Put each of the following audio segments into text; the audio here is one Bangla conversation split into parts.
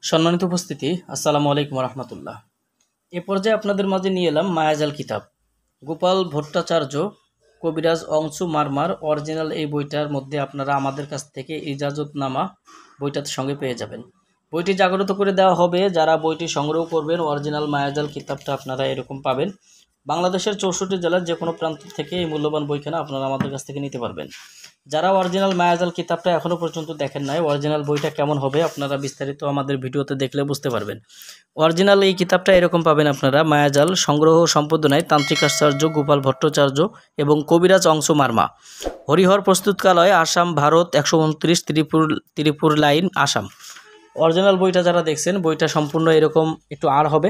সম্মানিত উপস্থিতি, আসসালামু আলাইকুম রহমতুল্লাহ। এ পর্যায়ে আপনাদের মাঝে নিয়ে এলাম মায়াজাল কিতাব, গোপাল ভট্টাচার্য, কবিরাজ অংশু মারমার অরিজিনাল। এই বইটার মধ্যে আপনারা আমাদের কাছ থেকে ইজাজতনামা বইটার সঙ্গে পেয়ে যাবেন। বইটি জাগ্রত করে দেওয়া হবে। যারা বইটি সংগ্রহ করবেন অরিজিনাল মায়াজাল কিতাবটা আপনারা এরকম পাবেন। বাংলাদেশের 64 জেলার যে কোনো প্রান্ত থেকে এই মূল্যবান বইখানা আপনারা আমাদের কাছ থেকে নিতে পারবেন। যারা অরিজিনাল মায়াজাল কিতাবটা এখনও পর্যন্ত দেখেন নাই, অরিজিনাল বইটা কেমন হবে আপনারা বিস্তারিত আমাদের ভিডিওতে দেখলে বুঝতে পারবেন। অরিজিনাল এই কিতাবটা এরকম পাবেন আপনারা। মায়াজাল সংগ্রহ সম্পাদনায় তান্ত্রিকাচার্য গোপাল ভট্টাচার্য এবং কবিরাজ অংশু মারমা, হরিহর প্রস্তুতকালয়, আসাম, ভারত, 129, ত্রিপুর লাইন, আসাম। অরিজিনাল বইটা যারা দেখছেন, বইটা সম্পূর্ণ এরকম একটু আর হবে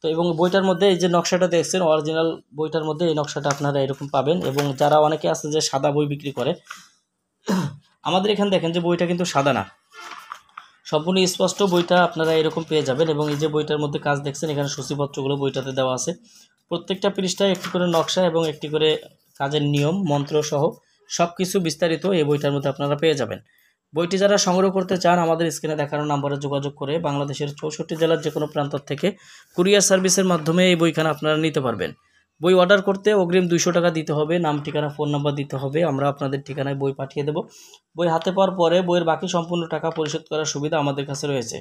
তো। এবং বইটার মধ্যে এই যে নকশাটা দেখছেন, অরিজিনাল বইটার মধ্যে এই নকশাটা আপনারা এরকম পাবেন। এবং যারা অনেকে আছে যে সাদা বই বিক্রি করে, আমাদের এখানে দেখেন যে বইটা কিন্তু সাদা না, সম্পূর্ণ স্পষ্ট বইটা আপনারা এরকম পেয়ে যাবেন। এবং এই যে বইটার মধ্যে কাজ দেখছেন, এখানে সূচিপত্রগুলো বইটাতে দেওয়া আছে। প্রত্যেকটা পৃষ্ঠায় একটি করে নকশা এবং একটি করে কাজের নিয়ম মন্ত্র সহ সব কিছু বিস্তারিত এই বইটার মধ্যে আপনারা পেয়ে যাবেন। বইটি যারা সংগ্রহ করতে চান আমাদের স্ক্রিনে দেখানো নম্বরে যোগাযোগ করে বাংলাদেশের 64 জেলার যে কোনো প্রান্ত থেকে কুরিয়ার সার্ভিসের মাধ্যমে এই বইখানা আপনারা নিতে পারবেন। বই অর্ডার করতে অগ্রিম 200 টাকা দিতে হবে, নাম, ঠিকানা, ফোন নাম্বার দিতে হবে। আমরা আপনাদের ঠিকানায় বই পাঠিয়ে দেব। বই হাতে পাওয়ার পরে বইয়ের বাকি সম্পূর্ণ টাকা পরিশোধ করার সুবিধা আমাদের কাছে রয়েছে।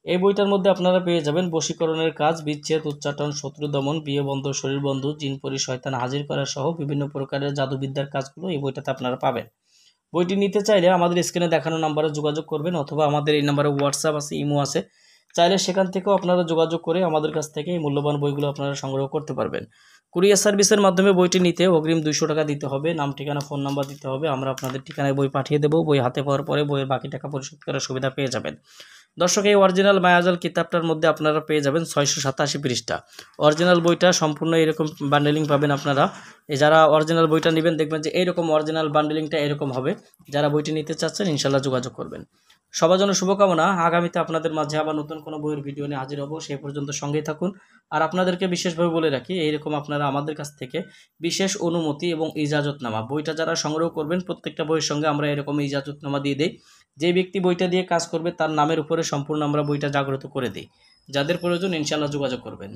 এই বইটার মধ্যে আপনারা পেয়ে যাবেন বশীকরণের কাজ, বিচ্ছেদ, উচ্চাটন, শত্রু দমন, বিয়ে বন্ধ, শরীর বন্ধ, জিনপরি, শয়তান হাজির করা সহ বিভিন্ন প্রকারের জাদুবিদ্যার কাজগুলো এই বইটাতে আপনারা পাবেন। বইটি নিতে চাইলে আমাদের স্ক্রিনে দেখানো নাম্বারে যোগাযোগ করবেন, অথবা আমাদের এই নাম্বারে হোয়াটসঅ্যাপ আছে, ইমো আছে, চাইলে সেখান থেকেও আপনারা যোগাযোগ করে আমাদের কাছ থেকে এই মূল্যবান বইগুলো আপনারা সংগ্রহ করতে পারবেন। কুরিয়ার সার্ভিসের মাধ্যমে বইটি নিতে অগ্রিম 200 টাকা দিতে হবে, নাম, ঠিকানা, ফোন নাম্বার দিতে হবে। আমরা আপনাদের ঠিকানায় বই পাঠিয়ে দেবো। বই হাতে পাওয়ার পরে বইয়ের বাকি টাকা পরিশোধ করার সুবিধা পেয়ে যাবেন। দর্শক, এই অরিজিনাল মায়াজাল কিতাবটার মধ্যে আপনারা পেয়ে যাবেন 687 পৃষ্ঠা। অরিজিনাল বইটা সম্পূর্ণ এরকম বান্ডেলিং পাবেন আপনারা। যারা অরিজিনাল বইটা নেবেন দেখবেন যে এইরকম অরিজিনাল বান্ডেলিংটা এরকম হবে। যারা বইটি নিতে চাচ্ছেন ইনশাল্লাহ যোগাযোগ করবেন। সবার জন্য শুভকামনা। আগামীতে আপনাদের মাঝে আবার নতুন কোনো বইয়ের ভিডিও নিয়ে হাজির হব। সেই পর্যন্ত সঙ্গেই থাকুন। আর আপনাদেরকে বিশেষভাবে বলে রাখি, এইরকম আপনারা আমাদের কাছ থেকে বিশেষ অনুমতি এবং ইজাজতনামা বইটা যারা সংগ্রহ করবেন, প্রত্যেকটা বইয়ের সঙ্গে আমরা এরকম ইজাজতনামা দিয়ে দিই। যে ব্যক্তি বইটা দিয়ে কাজ করবে তার নামের উপরে সম্পূর্ণ আমরা বইটা জাগ্রত করে দিই। যাদের প্রয়োজন ইনশাআল্লাহ যোগাযোগ করবেন।